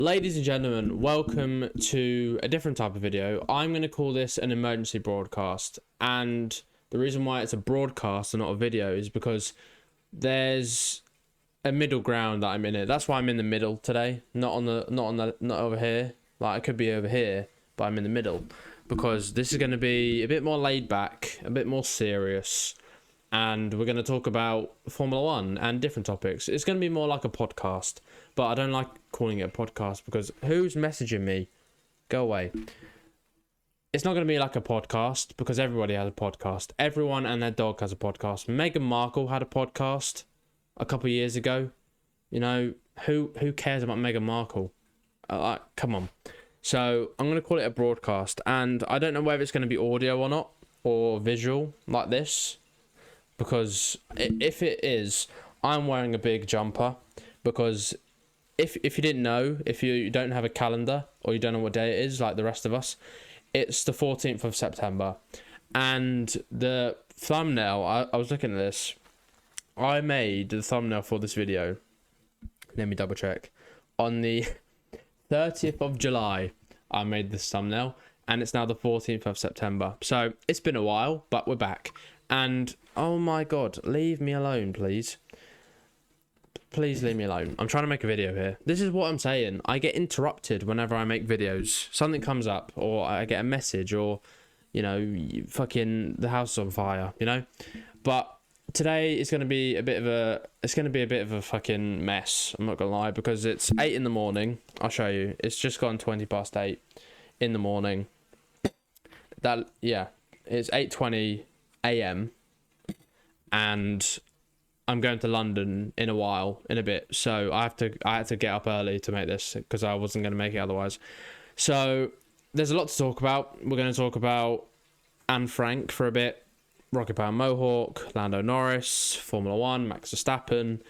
Ladies and gentlemen, welcome to a different type of video. I'm going to call this an emergency broadcast, and the reason why it's a broadcast and not a video is because there's a middle ground that I'm in it. That's why I'm in the middle today, not over here. Like, I could be over here, but I'm in the middle because this is going to be a bit more laid back, a bit more serious, and we're going to talk about Formula One and different topics. It's going to be more like a podcast, but I don't like calling it a podcast because who's messaging me? Go away. It's not going to be like a podcast because everybody has a podcast. Everyone and their dog has a podcast. Meghan Markle had a podcast a couple of years ago. You know, who cares about Meghan Markle? Come on. So I'm going to call it a broadcast, and I don't know whether it's going to be audio or not, or visual like this, because if it is, I'm wearing a big jumper because if you didn't know, if you don't have a calendar or you don't know what day it is like the rest of us, it's the 14th of September. And the thumbnail, I was looking at this, I made the thumbnail for this video, let me double check, on the 30th of July I made this thumbnail, and it's now the 14th of September. So it's been a while, but we're back. And oh my god, leave me alone, please. Please leave me alone. I'm trying to make a video here. This is what I'm saying. I get interrupted whenever I make videos. Something comes up, or I get a message, or, you know, fucking the house is on fire, you know? But today it's going to be a bit of a fucking mess. I'm not going to lie, because it's 8 in the morning. I'll show you. It's just gone 20 past 8 in the morning. It's 8:20 a.m. and I'm going to London in a bit, so I had to get up early to make this because I wasn't going to make it otherwise. So there's a lot to talk about. We're going to talk about Anne Frank for a bit, Rocketpoweredmohawk, Lando Norris, Formula One, Max Verstappen,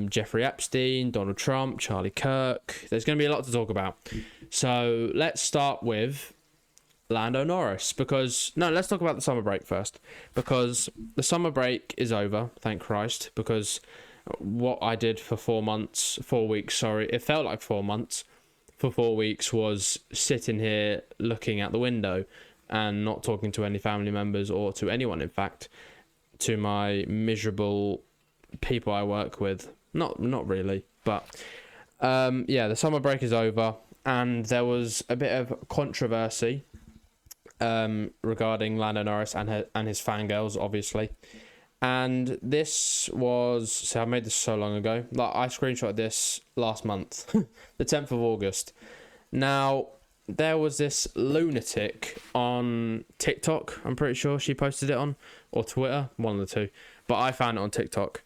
Jeffrey Epstein, Donald Trump, Charlie Kirk. There's going to be a lot to talk about. So let's start with Lando Norris, let's talk about the summer break first, because the summer break is over, thank Christ, because what I did for 4 weeks, it felt like 4 months, for 4 weeks was sitting here looking out the window and not talking to any family members or to anyone, in fact, to my miserable people I work with. Not really, but the summer break is over, and there was a bit of controversy regarding Lando Norris and his fangirls, obviously. And this was, I made this so long ago, like I screenshotted this last month, the 10th of August. Now, there was this lunatic on TikTok, I'm pretty sure she posted it on, or Twitter, one of the two, but I found it on TikTok.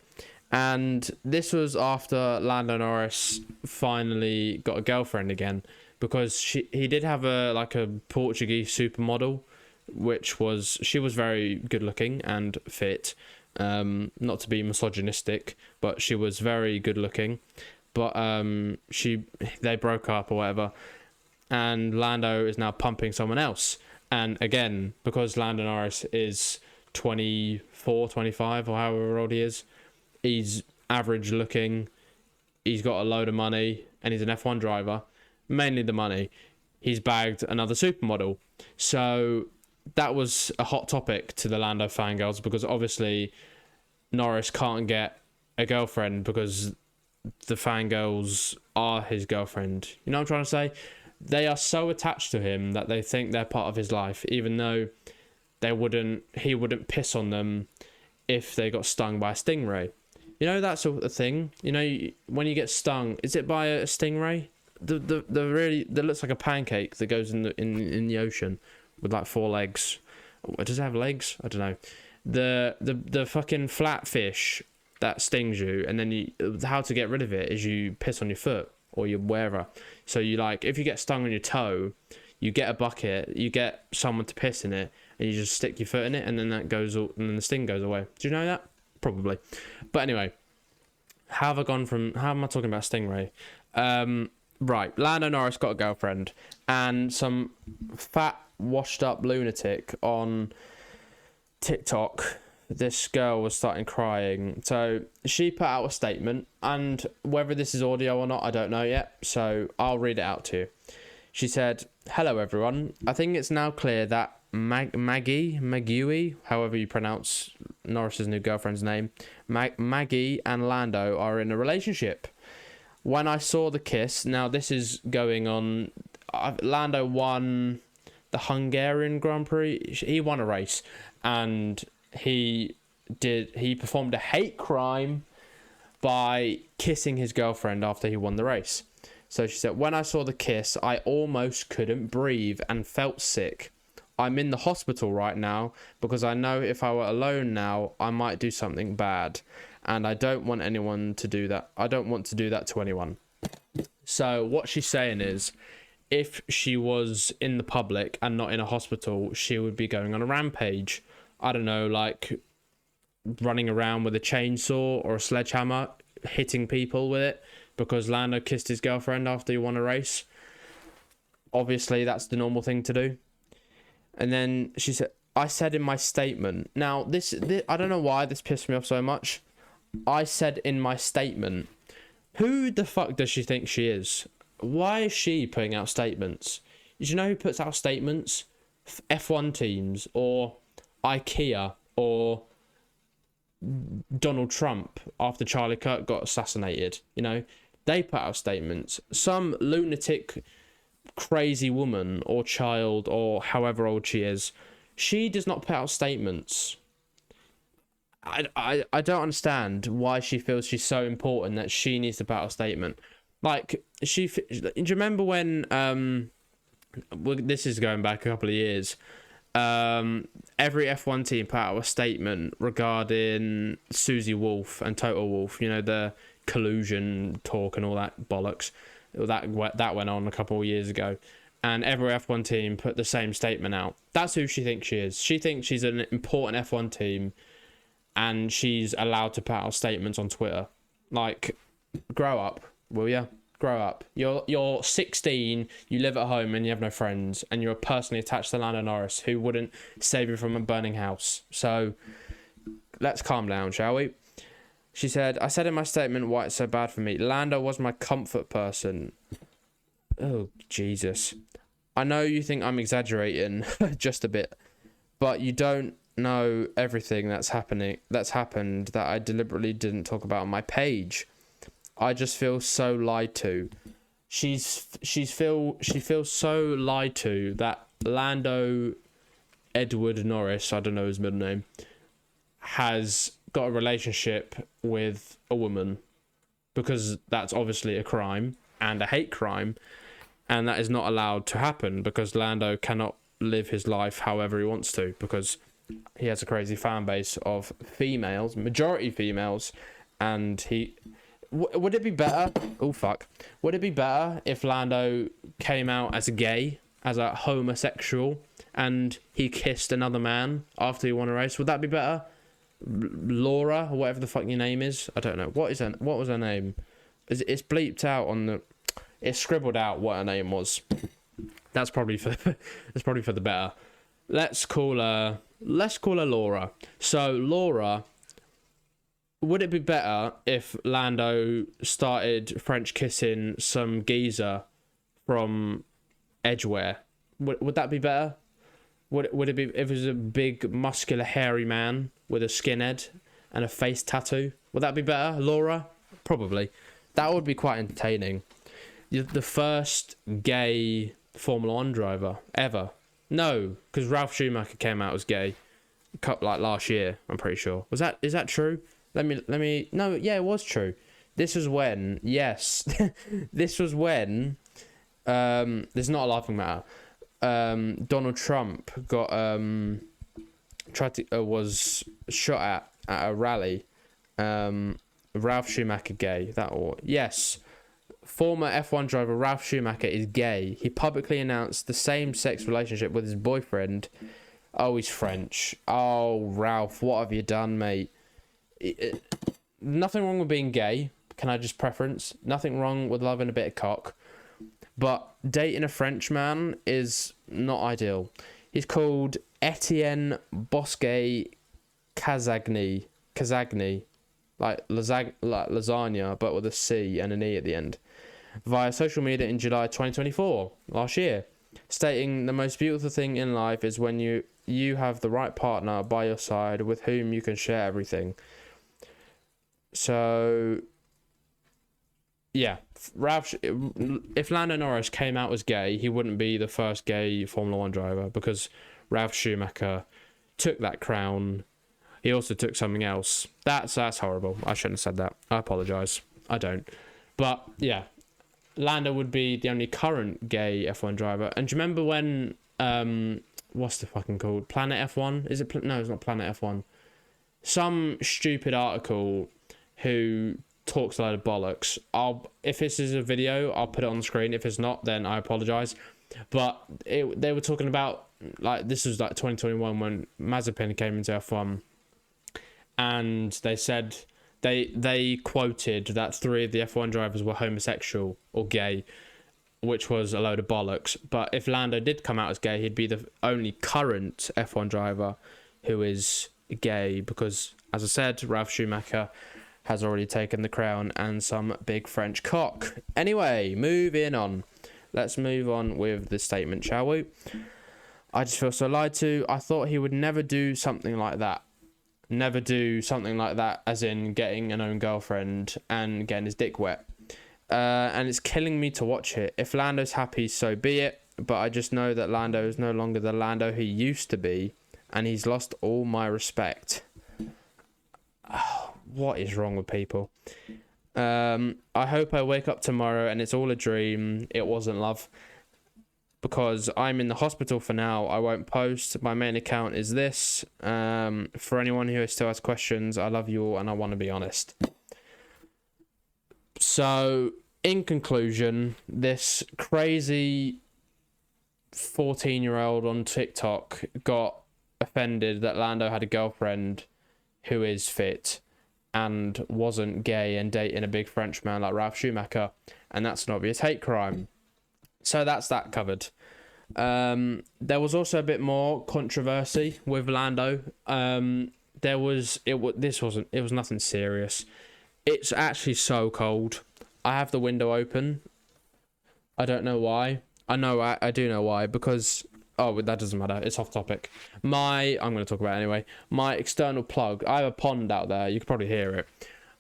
And this was after Lando Norris finally got a girlfriend again, because he did have a Portuguese supermodel, she was very good looking and fit. Not to be misogynistic, but she was very good looking. But they broke up or whatever, and Lando is now pumping someone else. And again, because Lando Norris is 24, 25, or however old he is, he's average looking, he's got a load of money, and he's an F1 driver. Mainly the money. He's bagged another supermodel. So that was a hot topic to the Lando fangirls, because obviously Norris can't get a girlfriend because the fangirls are his girlfriend. You know what I'm trying to say? They are so attached to him that they think they're part of his life, even though he wouldn't piss on them if they got stung by a stingray. You know, that sort of thing. You know, when you get stung, is it by a stingray? That looks like a pancake that goes in the ocean with like 4 legs. Does it have legs? I don't know. The fucking flatfish that stings you, and then how to get rid of it is you piss on your foot or your wherever. So if you get stung on your toe, you get a bucket, you get someone to piss in it, and you just stick your foot in it, and then and then the sting goes away. Do you know that? Probably. But anyway, how am I talking about stingray? Right, Lando Norris got a girlfriend, and some fat, washed-up lunatic on TikTok this girl was starting crying. So she put out a statement, and whether this is audio or not, I don't know yet. So I'll read it out to you. She said, "Hello everyone. I think it's now clear that Maggie, however you pronounce Norris's new girlfriend's name, Maggie and Lando are in a relationship. When I saw the kiss," now this is going on, Lando won the Hungarian Grand Prix. He won a race, and he performed a hate crime by kissing his girlfriend after he won the race. So she said, "When I saw the kiss, I almost couldn't breathe and felt sick. I'm in the hospital right now because I know if I were alone now, I might do something bad. And I don't want anyone to do that. I don't want to do that to anyone." So what she's saying is, if she was in the public and not in a hospital, she would be going on a rampage. I don't know, like running around with a chainsaw or a sledgehammer, hitting people with it because Lando kissed his girlfriend after he won a race. Obviously, that's the normal thing to do. And then she said, "I said in my statement." Now, this I don't know why this pissed me off so much. I said in my statement. Who the fuck does she think she is? Why is she putting out statements? Do you know who puts out statements? F1 teams, or IKEA, or Donald Trump after Charlie Kirk got assassinated. You know, they put out statements. Some lunatic, crazy woman or child or however old she is, she does not put out statements. I don't understand why she feels she's so important that she needs to put out a statement. Like, do you remember when this is going back a couple of years, every F1 team put out a statement regarding Susie Wolf and Total Wolf, you know, the collusion talk and all that bollocks that went on a couple of years ago, and every F1 team put the same statement out. That's who she thinks she is. She thinks she's an important F1 team, and she's allowed to put out statements on Twitter. Like, grow up, will ya? Grow up. You're 16, you live at home and you have no friends, and you're personally attached to Lando Norris, who wouldn't save you from a burning house. So let's calm down, shall we? She said, "I said in my statement why it's so bad for me. Lando was my comfort person." Oh, Jesus. I know you think I'm exaggerating just a bit, but you don't know everything that's happened that I deliberately didn't talk about on my page. I just feel so lied to. She feels so lied to that Lando Edward Norris, I don't know his middle name, has got a relationship with a woman, because that's obviously a crime and a hate crime, and that is not allowed to happen because Lando cannot live his life however he wants to, because he has a crazy fan base of females, majority females, and he... Would it be better... Oh, fuck. Would it be better if Lando came out as a gay, as a homosexual, and he kissed another man after he won a race? Would that be better? Laura, or whatever the fuck your name is. I don't know. What was her name? It's bleeped out on the... It's scribbled out what her name was. That's probably for the better. Let's call her Laura. So Laura, would it be better if Lando started French kissing some geezer from Edgware? Would that be better? Would it be if it was a big muscular hairy man with a skinhead and a face tattoo? Would that be better, Laura? Probably. That would be quite entertaining. You're the first gay Formula 1 driver ever. No, because Ralph Schumacher came out as gay, like last year. I'm pretty sure. Is that true? Let me. No, yeah, it was true. This was when. Yes, this was when. There's not a laughing matter. Donald Trump got was shot at a rally. Ralph Schumacher gay. Yes. Former F1 driver Ralph Schumacher is gay. He publicly announced the same-sex relationship with his boyfriend. Oh, he's French. Oh, Ralph, what have you done, mate? Nothing wrong with being gay. Can I just preference? Nothing wrong with loving a bit of cock. But dating a French man is not ideal. He's called Etienne Bosquet Kazagny, like lasagna, but with a C and an E at the end, via social media in July 2024, last year, stating the most beautiful thing in life is when you have the right partner by your side with whom you can share everything. So, yeah, if Lando Norris came out as gay, he wouldn't be the first gay Formula 1 driver, because Ralf Schumacher took that crown. He also took something else. That's horrible. I shouldn't have said that. I apologise. I don't. But, yeah, Lando would be the only current gay F1 driver. And do you remember when, what's the fucking called? Planet F1? Is it? No, it's not Planet F1. Some stupid article who talks a load of bollocks. If this is a video, I'll put it on the screen. If it's not, then I apologise. But they were talking about, like, this was like 2021 when Mazepin came into F1, and they said they quoted that 3 of the F1 drivers were homosexual or gay, which was a load of bollocks. But if Lando did come out as gay, he'd be the only current F1 driver who is gay, because, as I said, Ralf Schumacher has already taken the crown and some big French cock. Anyway, moving on. Let's move on with the statement, shall we? I just feel so lied to. I thought he would never do something like that. Never do something like that, as in getting an own girlfriend and getting his dick wet. And it's killing me to watch it. If Lando's happy, so be it. But I just know that Lando is no longer the Lando he used to be, and he's lost all my respect. Oh, what is wrong with people? I hope I wake up tomorrow and it's all a dream. It wasn't love. Because I'm in the hospital for now, I won't post. My main account is this. For anyone who still has questions, I love you all and I want to be honest. So, in conclusion, this crazy 14-year-old on TikTok got offended that Lando had a girlfriend who is fit and wasn't gay and dating a big French man like Ralf Schumacher, and that's an obvious hate crime. So that's that covered. There was also a bit more controversy with Lando. It was nothing serious. It's actually so cold. I have the window open. I don't know why. I do know why, because that doesn't matter. It's off topic. I'm going to talk about it anyway. My external plug. I have a pond out there. You can probably hear it.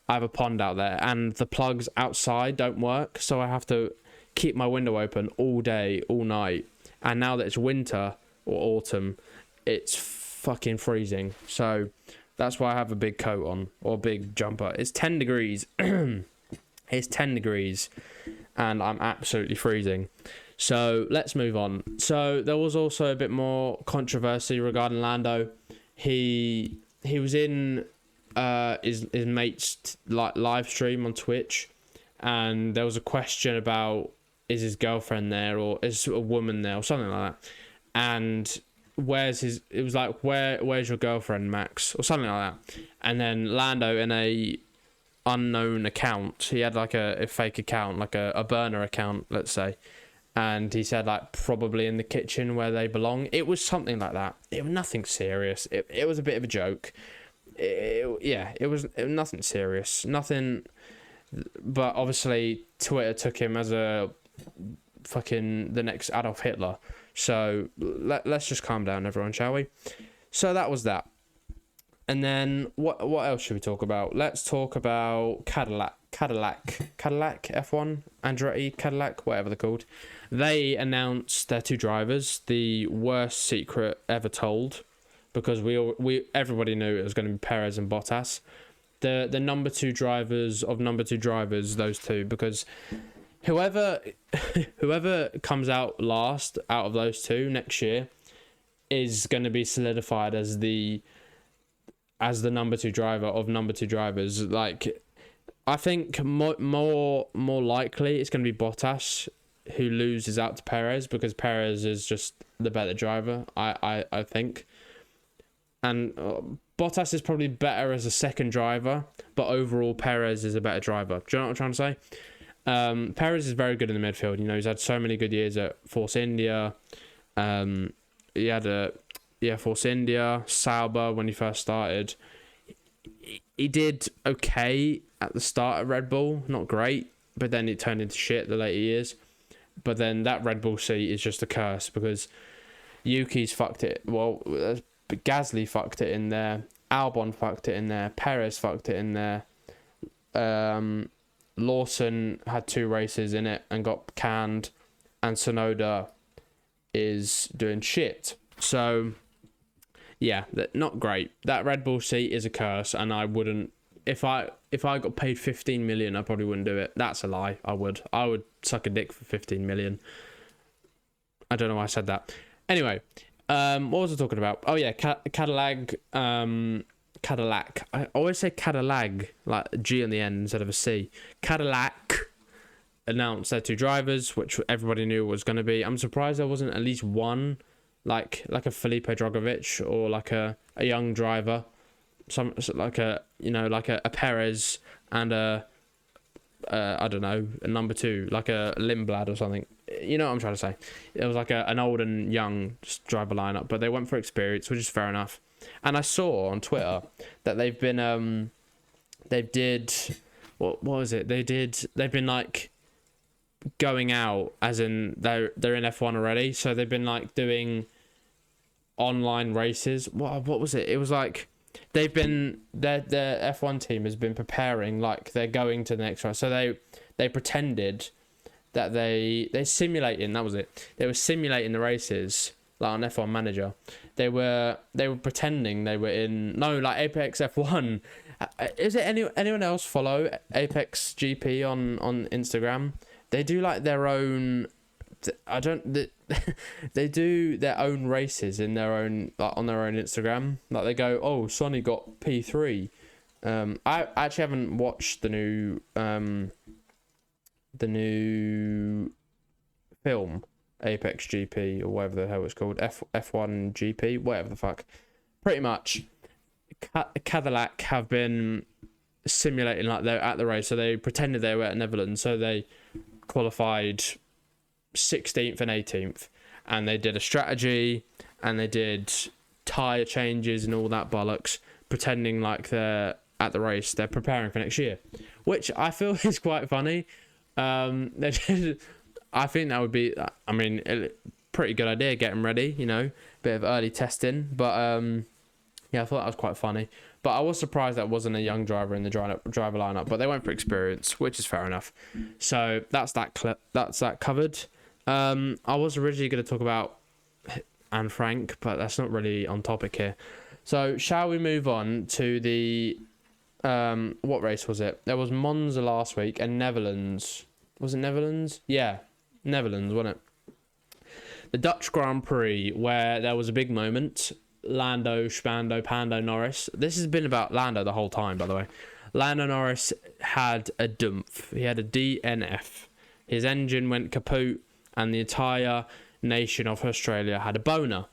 I have a pond out there, and the plugs outside don't work, so I have to keep my window open all day, all night. And now that it's winter or autumn, it's fucking freezing. So that's why I have a big coat on, or a big jumper. It's 10 degrees. It's 10 degrees, and I'm absolutely freezing. So let's move on. So there was also a bit more controversy regarding Lando. He was in his mate's live stream on Twitch, and there was a question about, is his girlfriend there, or is a woman there, or something like that. And it was like, where's your girlfriend, Max, or something like that. And then Lando, in a unknown account, he had like a fake account, like a burner account, let's say. And he said, like, probably in the kitchen where they belong. It was something like that. It was nothing serious. It was a bit of a joke. It was nothing serious. Nothing. But obviously, Twitter took him as a fucking the next Adolf Hitler. So let's just calm down, everyone, shall we? So that was that. And then what else should we talk about? Let's talk about Cadillac F1, Andretti Cadillac, whatever they're called. They announced their 2 drivers, the worst secret ever told, because everybody knew it was going to be Perez and Bottas. The number 2 drivers of number 2 drivers, those two, because whoever comes out last out of those 2 next year is going to be solidified as the number 2 driver of number 2 drivers. Like, I think more likely it's going to be Bottas who loses out to Perez, because Perez is just the better driver, I think. And Bottas is probably better as a second driver, but overall Perez is a better driver. Do you know what I'm trying to say? Perez is very good in the midfield. You know, he's had so many good years at Force India. He had Force India, Sauber when he first started. He did okay at the start at Red Bull, not great, but then it turned into shit the later years. But then that Red Bull seat is just a curse because Yuki's fucked it. Well, Gasly fucked it in there. Albon fucked it in there. Perez fucked it in there. Lawson had 2 races in it and got canned. And Tsunoda is doing shit. So, yeah, not great. That Red Bull seat is a curse, and I wouldn't. If I got paid 15 million, I probably wouldn't do it. That's a lie. I would suck a dick for 15 million. I don't know why I said that. Anyway, what was I talking about? Oh yeah, Cadillac. Cadillac. I always say Cadillac, like a G on the end instead of a C. Cadillac announced their 2 drivers, which everybody knew was going to be. I'm surprised there wasn't at least one, like a Felipe Drogovic or like a young driver. Like a Perez and I don't know, a number 2, like a Lindblad or something. You know what I'm trying to say? It was like an old and young driver lineup, but they went for experience, which is fair enough. And I saw on Twitter that they've been they've been like going out, as in they're in F1 already, so they've been like doing online races. What was it? It was like they've been their F1 team has been preparing like they're going to the next race. So they pretended that they simulating, that was it. They were simulating the races like on F1 Manager. They were pretending they were in like Apex F1. Is it anyone else follow Apex GP on Instagram? They do like their own. They do their own races in their own, like on their own Instagram. Like they go, oh, Sonny got P3. I actually haven't watched the new film Apex GP or whatever the hell it's called, F1 GP, whatever the fuck. Pretty much, Cadillac have been simulating like they're at the race, so they pretended they were at Netherlands, so they qualified 16th and 18th, and they did a strategy and they did tyre changes and all that bollocks, pretending like they're at the race, they're preparing for next year, which I feel is quite funny. I think that would be, I mean, a pretty good idea, getting ready, you know, bit of early testing, but yeah, I thought that was quite funny. But I was surprised that wasn't a young driver in the driver lineup, but they went for experience, which is fair enough. So that's that covered. I was originally going to talk about Anne Frank, but that's not really on topic here. So shall we move on to the what race was it? There was Monza last week and Netherlands. Was it Netherlands? Yeah, Netherlands, wasn't it? The Dutch Grand Prix, where there was a big moment. Lando, Spando, Pando, Norris. This has been about Lando the whole time, by the way. Lando Norris had a dumph. He had a DNF. His engine went kaput, and the entire nation of Australia had a boner.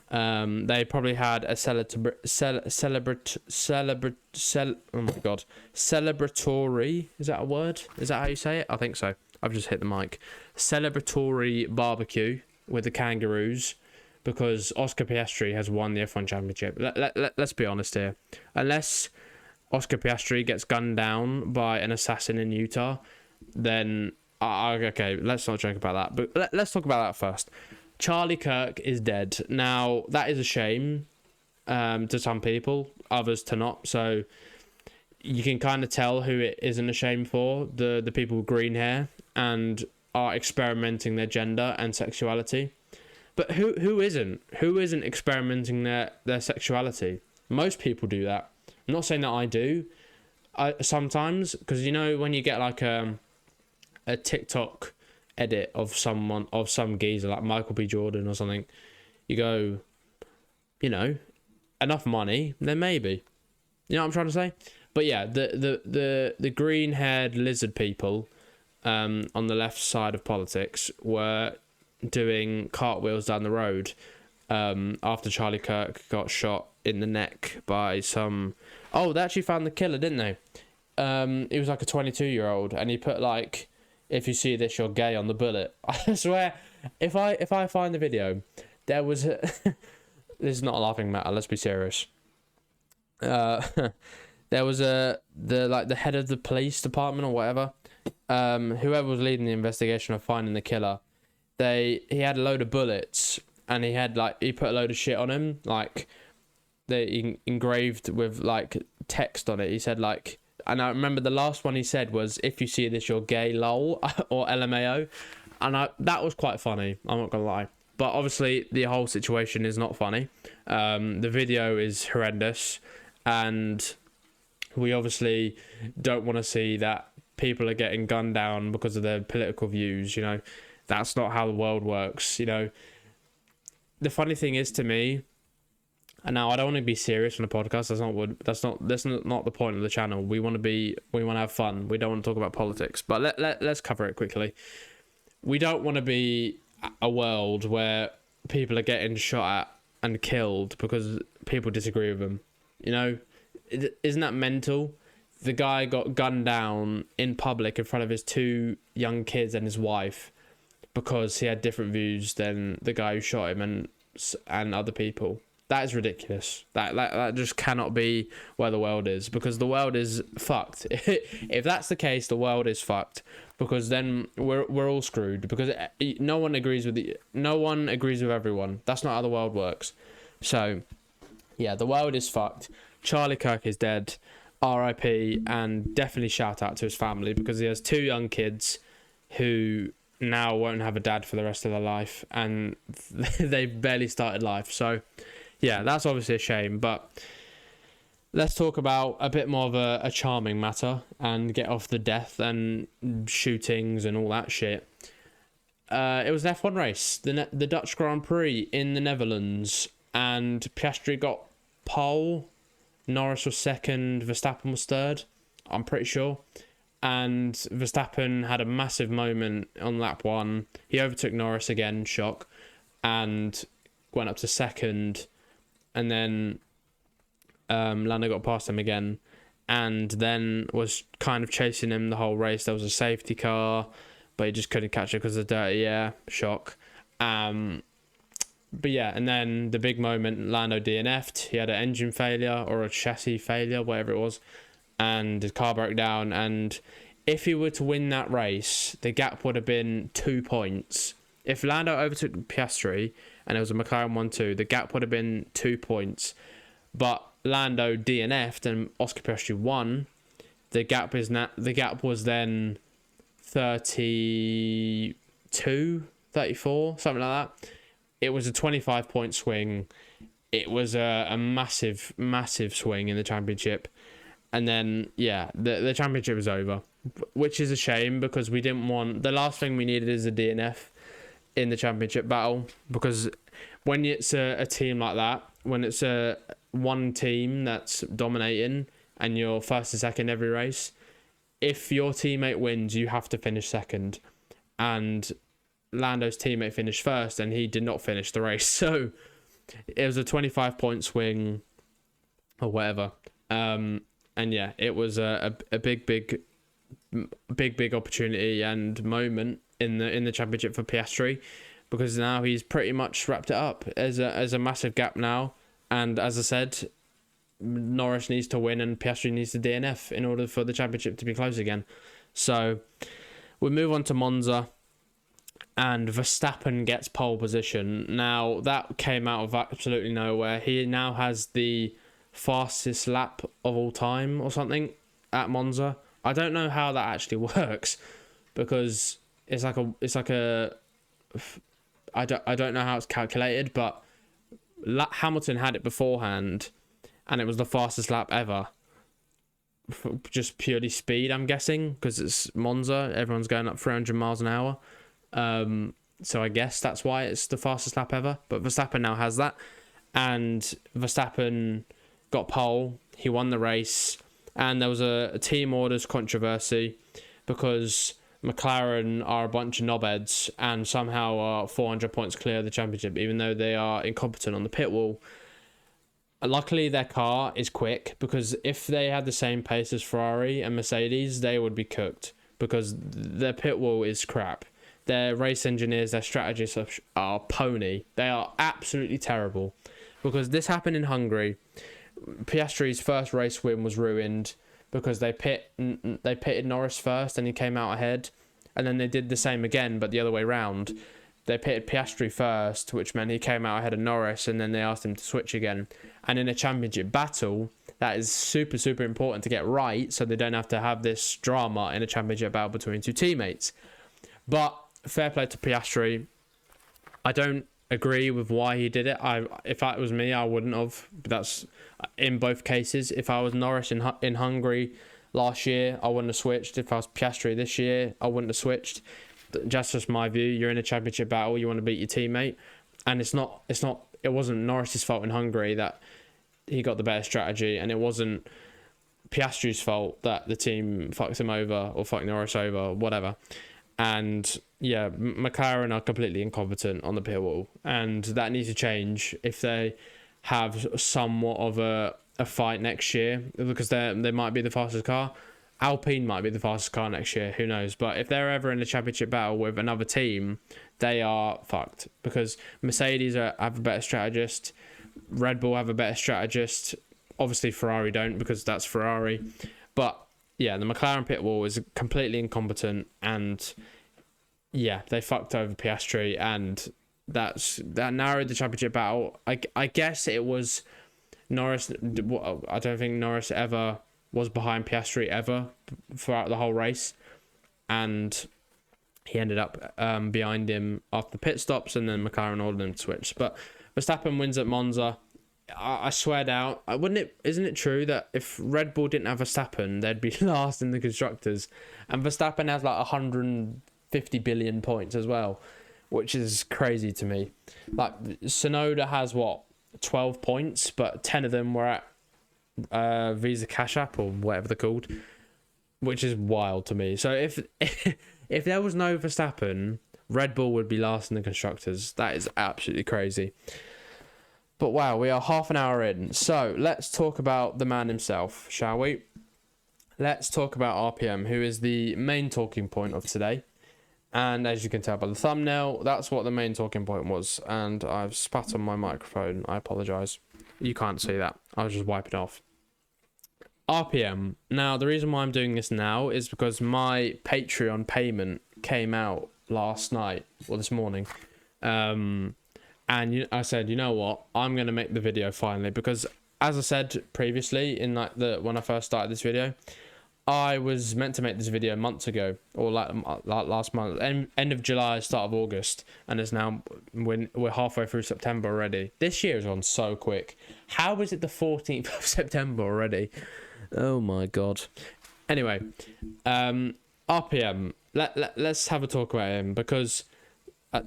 They probably had a celebratory. Is that a word? Is that how you say it? I think so. I've just hit the mic. Celebratory barbecue with the kangaroos, because Oscar Piastri has won the F1 championship. Let's be honest here. Unless Oscar Piastri gets gunned down by an assassin in Utah, then okay, let's not joke about that. But let's talk about that first. Charlie Kirk is dead. Now, that is a shame to some people, others to not. So you can kind of tell who it isn't a shame for, the people with green hair and are experimenting their gender and sexuality. But who isn't? Who isn't experimenting their sexuality? Most people do that. I'm not saying that I do. Sometimes, because you know when you get like a TikTok edit of some geezer like Michael B. Jordan or something, you go, you know, enough money, then maybe. You know what I'm trying to say? But yeah, the green haired lizard people on the left side of politics were doing cartwheels down the road after Charlie Kirk got shot in the neck by some. Oh, they actually found the killer, didn't they? He was like a 22-year-old, and he put like, "If you see this, you're gay" on the bullet. I swear, if I find the video, there was this is not a laughing matter. Let's be serious. There was the head of the police department or whatever, whoever was leading the investigation of finding the killer. He had a load of bullets, and he put a load of shit on him, like they engraved with like text on it. He said like, and I remember the last one he said was, "If you see this, you're gay, lol," or LMAO, and that was quite funny. I'm not gonna lie, but obviously the whole situation is not funny. The video is horrendous, and we obviously don't want to see that people are getting gunned down because of their political views. You know, that's not how the world works. You know, the funny thing is to me, and now I don't want to be serious on the podcast. That's not the point of the channel. We want to have fun. We don't want to talk about politics. But let's cover it quickly. We don't want to be a world where people are getting shot at and killed because people disagree with them. You know, isn't that mental? The guy got gunned down in public in front of his 2 young kids and his wife because he had different views than the guy who shot him and other people. That is ridiculous. That just cannot be where the world is, because the world is fucked. If that's the case, the world is fucked, because then we're all screwed, because no one agrees with everyone. That's not how the world works. So yeah, the world is fucked. Charlie Kirk is dead. RIP, and definitely shout out to his family, because he has 2 young kids who now won't have a dad for the rest of their life, and they've barely started life. So yeah, that's obviously a shame, but let's talk about a bit more of a charming matter and get off the death and shootings and all that shit. It was an F1 race, the Dutch Grand Prix in the Netherlands, and Piastri got pole, Norris was second, Verstappen was third, I'm pretty sure. And Verstappen had a massive moment on lap 1. He overtook Norris again, shock, and went up to second. And then Lando got past him again, and then was kind of chasing him the whole race. There was a safety car, but he just couldn't catch it because of the dirty air. Shock. But yeah, and then the big moment, Lando DNF'd. He had an engine failure or a chassis failure, whatever it was, and his car broke down. And if he were to win that race, the gap would have been 2 points. If Lando overtook Piastri and it was a McLaren 1-2, the gap would have been 2 points. But Lando DNF'd and Oscar Piastri won. The gap was then 32, 34, something like that. It was a 25-point swing. It was a massive, massive swing in the championship. And then, yeah, the championship was over, which is a shame, because we didn't want... The last thing we needed is a DNF in the championship battle, because when it's a team like that, when it's one team that's dominating and you're first and second every race, if your teammate wins, you have to finish second. And Lando's teammate finished first, and he did not finish the race. So it was a 25-point swing or whatever. And yeah, it was a big opportunity and moment in the championship for Piastri, because now he's pretty much wrapped it up. As a massive gap now, and as I said, Norris needs to win and Piastri needs to DNF in order for the championship to be close again. So we move on to Monza, and Verstappen gets pole position. Now, that came out of absolutely nowhere. He now has the fastest lap of all time or something at Monza. I don't know how that actually works, because I don't know how it's calculated, but Hamilton had it beforehand, and it was the fastest lap ever. Just purely speed, I'm guessing, because it's Monza. Everyone's going up 300 miles an hour. So I guess that's why it's the fastest lap ever. But Verstappen now has that, and Verstappen got pole. He won the race, and there was a team orders controversy, because McLaren are a bunch of knobheads and somehow are 400 points clear of the championship, even though they are incompetent on the pit wall. Luckily, their car is quick, because if they had the same pace as Ferrari and Mercedes, they would be cooked, because their pit wall is crap. Their race engineers, their strategists are pony. They are absolutely terrible. because this happened in Hungary. Piastri's first race win was ruined because they pitted Norris first and he came out ahead, and then they did the same again but the other way round. They pitted Piastri first, which meant he came out ahead of Norris, and then they asked him to switch again. And in a championship battle, that is super, super important to get right, so they don't have to have this drama in a championship battle between two teammates. But fair play to Piastri. I don't agree with why he did it. If that was me, I wouldn't have. But that's in both cases. If I was Norris in Hungary last year, I wouldn't have switched. If I was Piastri this year, I wouldn't have switched. That's just my view. You're in a championship battle, you want to beat your teammate, and it wasn't Norris's fault in Hungary that he got the better strategy, and it wasn't Piastri's fault that the team fucked him over or fucked Norris over, whatever. And yeah, McLaren are completely incompetent on the pit wall, and that needs to change if they have somewhat of a fight next year, because they might be the fastest car. Alpine might be the fastest car next year, who knows? But if they're ever in a championship battle with another team, they are fucked, because Mercedes have a better strategist, Red Bull have a better strategist. Obviously Ferrari don't, because that's Ferrari. But yeah, the McLaren pit wall is completely incompetent, and yeah, they fucked over Piastri, and that narrowed the championship battle. I guess it was Norris. I don't think Norris ever was behind Piastri ever throughout the whole race, and he ended up behind him after the pit stops, and then McLaren ordered him to switch. But Verstappen wins at Monza. I swear down. Isn't it true that if Red Bull didn't have Verstappen, they'd be last in the constructors, and Verstappen has like 150 billion points as well, which is crazy to me. Like Tsunoda has 12 points, but 10 of them were at Visa Cash App or whatever they're called, which is wild to me. So if there was no Verstappen, Red Bull would be last in the constructors. That is absolutely crazy. But wow, we are half an hour in, so let's talk about the man himself, shall we? Let's talk about RPM, who is the main talking point of today. And as you can tell by the thumbnail, that's what the main talking point was. And I've spat on my microphone. I apologise. You can't see that. I was just wiping it off. RPM. Now, the reason why I'm doing this now is because my Patreon payment came out last night, or this morning. And I said, you know what? I'm going to make the video finally, because as I said previously in when I first started this video, I was meant to make this video months ago, or like last month, end of July, start of August, and it's now we're halfway through September already. This year has gone so quick. How is it the 14th of September already? Oh my god. Anyway, RPM. Let's have a talk about him, because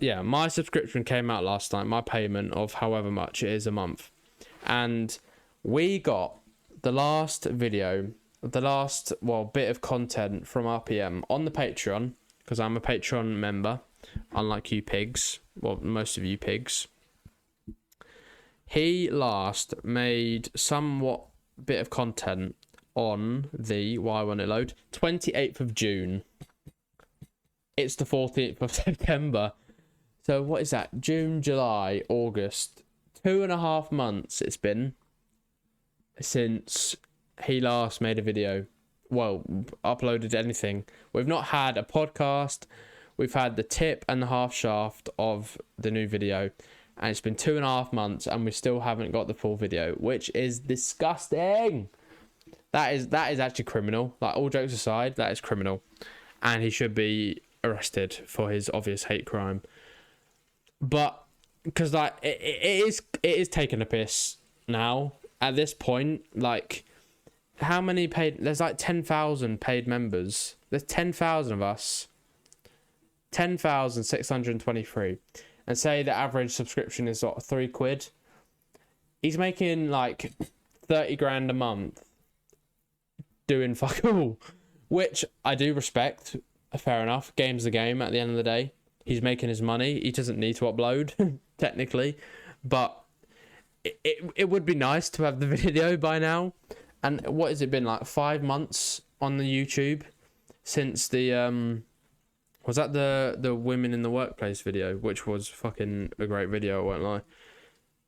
yeah, my subscription came out last night. My payment of however much it is a month, and we got the last video. The last bit of content from RPM on the Patreon, because I'm a Patreon member, unlike you pigs, most of you pigs. He last made somewhat bit of content on the, why won't it load, 28th of June. It's the 14th of September. So what is that? June, July, August. 2.5 months it's been since he last made a video, uploaded anything. We've not had a podcast. We've had the tip and the half shaft of the new video, and it's been 2.5 months and we still haven't got the full video, which is disgusting. That is actually criminal. Like, all jokes aside, that is criminal, and he should be arrested for his obvious hate crime. But because like it is taking a piss now at this point. Like, how many paid? There's like 10,000 paid members. There's 10,000 of us. 10,623. And say the average subscription is £3. He's making like 30 grand a month doing fuck all, which I do respect. Fair enough. Game's the game at the end of the day. He's making his money. He doesn't need to upload, technically. But it would be nice to have the video by now. And what has it been, like 5 months on the YouTube since the was that the women in the workplace video, which was fucking a great video, I won't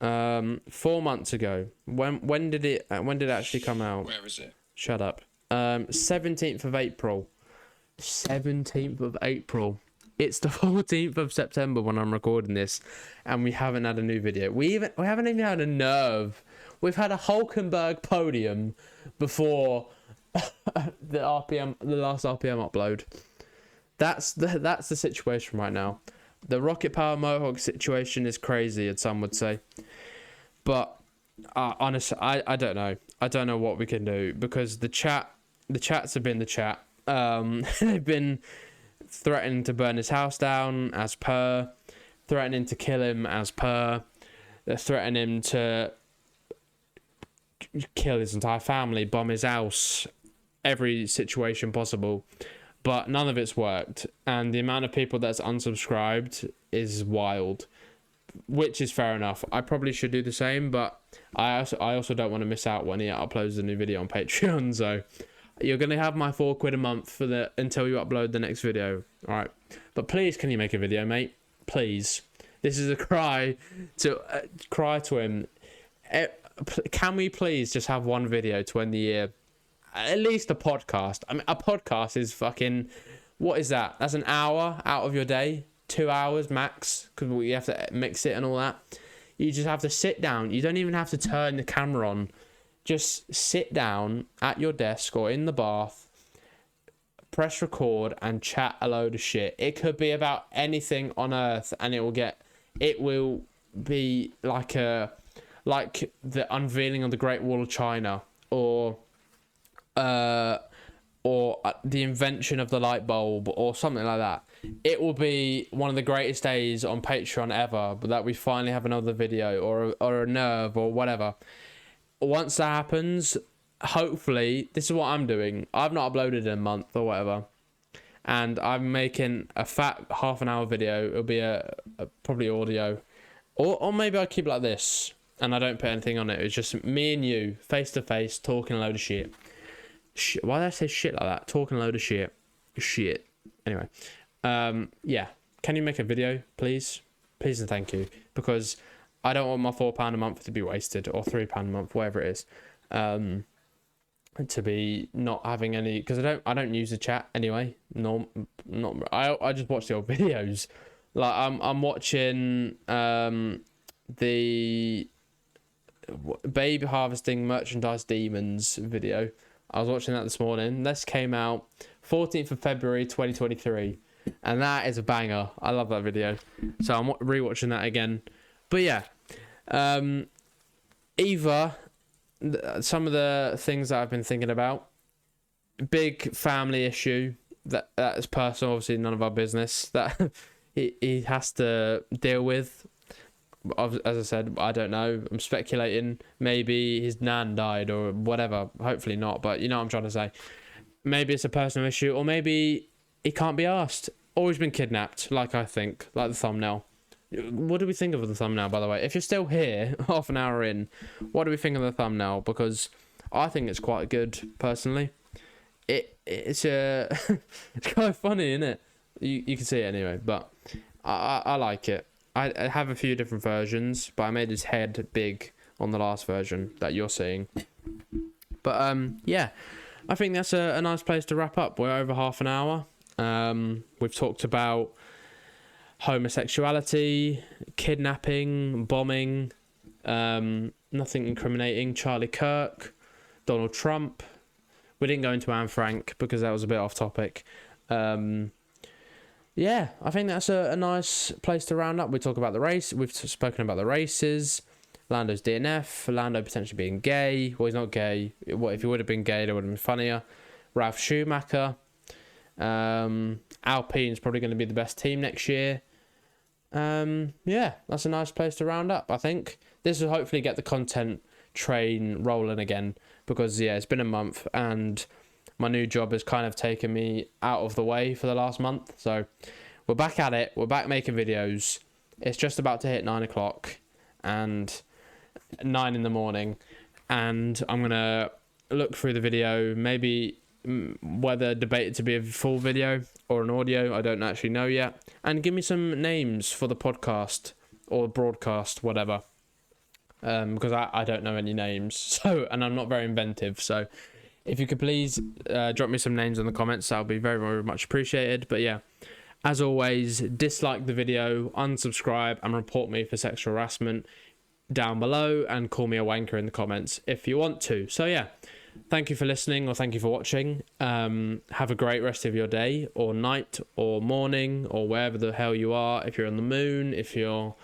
4 months ago. When did it actually come out? Where is it? Shut up. 17th of April. 17th of April. It's the 14th of September when I'm recording this, and we haven't had a new video. We haven't even had a nerve. We've had a Hulkenberg podium before the last RPM upload. That's the situation right now. The Rocketpoweredmohawk situation is crazy, as some would say. But honestly, I don't know. I don't know what we can do, because the chats have been the chat. They've been threatening to burn his house down, as per. Threatening to kill him, as per. They're threatening him to kill his entire family, bomb his house, every situation possible. But none of it's worked. And the amount of people that's unsubscribed is wild, which is fair enough. I probably should do the same, but I also don't want to miss out when he uploads a new video on Patreon. So you're going to have my £4 a month until you upload the next video. All right. But please, can you make a video, mate? Please. This is a cry to him. Can we please just have one video to end the year? At least a podcast. I mean, a podcast is fucking... What is that? That's an hour out of your day. 2 hours max, because we have to mix it and all that. You just have to sit down. You don't even have to turn the camera on. Just sit down at your desk or in the bath, press record, and chat a load of shit. It could be about anything on earth, and it will be like the unveiling of the Great Wall of China, or the invention of the light bulb, or something like that. It will be one of the greatest days on Patreon ever, but that we finally have another video, or a nerve, or whatever. Once that happens, hopefully, this is what I'm doing. I've not uploaded in a month or whatever, and I'm making a fat half-an-hour video. It'll be probably audio, or maybe I'll keep it like this, and I don't put anything on it. It's just me and you, face to face, talking a load of shit. Why did I say shit like that? Talking a load of shit. Shit. Anyway, yeah. Can you make a video, please? Please and thank you, because I don't want my £4 a month to be wasted, or £3 a month, whatever it is, to be not having any, because I don't use the chat anyway. I just watch the old videos. Like I'm watching the baby harvesting merchandise demons video. I was watching that this morning. This came out 14th of February 2023, and that is a banger. I love that video, so I'm rewatching that again. But yeah, either some of the things that I've been thinking about, big family issue that is personal, obviously none of our business, that he has to deal with. As I said, I don't know. I'm speculating. Maybe his nan died or whatever. Hopefully not, but you know what I'm trying to say. Maybe it's a personal issue, or maybe he can't be asked, or he's been kidnapped, like I think, like the thumbnail. What do we think of the thumbnail, by the way? If you're still here, half an hour in, what do we think of the thumbnail? Because I think it's quite good, personally. It's it's kind of funny, isn't it? You can see it anyway, but I like it. I have a few different versions, but I made his head big on the last version that you're seeing. But yeah, I think that's a nice place to wrap up. We're over half an hour. We've talked about homosexuality, kidnapping, bombing, nothing incriminating, Charlie Kirk, Donald Trump. We didn't go into Anne Frank because that was a bit off topic. Yeah, I think that's a nice place to round up. We talk about the race. We've spoken about the races. Lando's DNF. Lando potentially being gay. Well, he's not gay. What if he would have been gay? It would have been funnier. Ralph Schumacher. Alpine's probably going to be the best team next year. Yeah, that's a nice place to round up, I think. This will hopefully get the content train rolling again, because yeah, it's been a month and my new job has kind of taken me out of the way for the last month. So we're back at it. We're back making videos. It's just about to hit 9 o'clock and 9 in the morning, and I'm going to look through the video, maybe whether debate it to be a full video or an audio. I don't actually know yet. And give me some names for the podcast or broadcast, whatever. because I don't know any names. So, and I'm not very inventive. So, if you could please drop me some names in the comments, that would be very, very much appreciated. But yeah, as always, dislike the video, unsubscribe, and report me for sexual harassment down below, and call me a wanker in the comments if you want to. So yeah, thank you for listening, or thank you for watching. Have a great rest of your day or night or morning or wherever the hell you are. If you're on the moon, if you're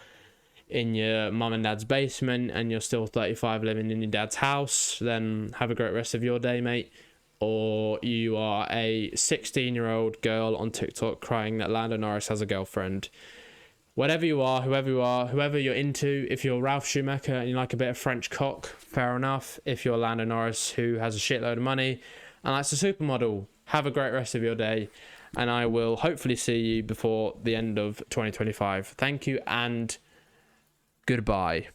in your mum and dad's basement and you're still 35 living in your dad's house, then have a great rest of your day, mate. Or you are a 16-year-old girl on TikTok crying that Lando Norris has a girlfriend. Whatever you are, whoever you're into, if you're Ralph Schumacher and you like a bit of French cock, fair enough. If you're Lando Norris, who has a shitload of money and likes a supermodel, have a great rest of your day. And I will hopefully see you before the end of 2025. Thank you and goodbye.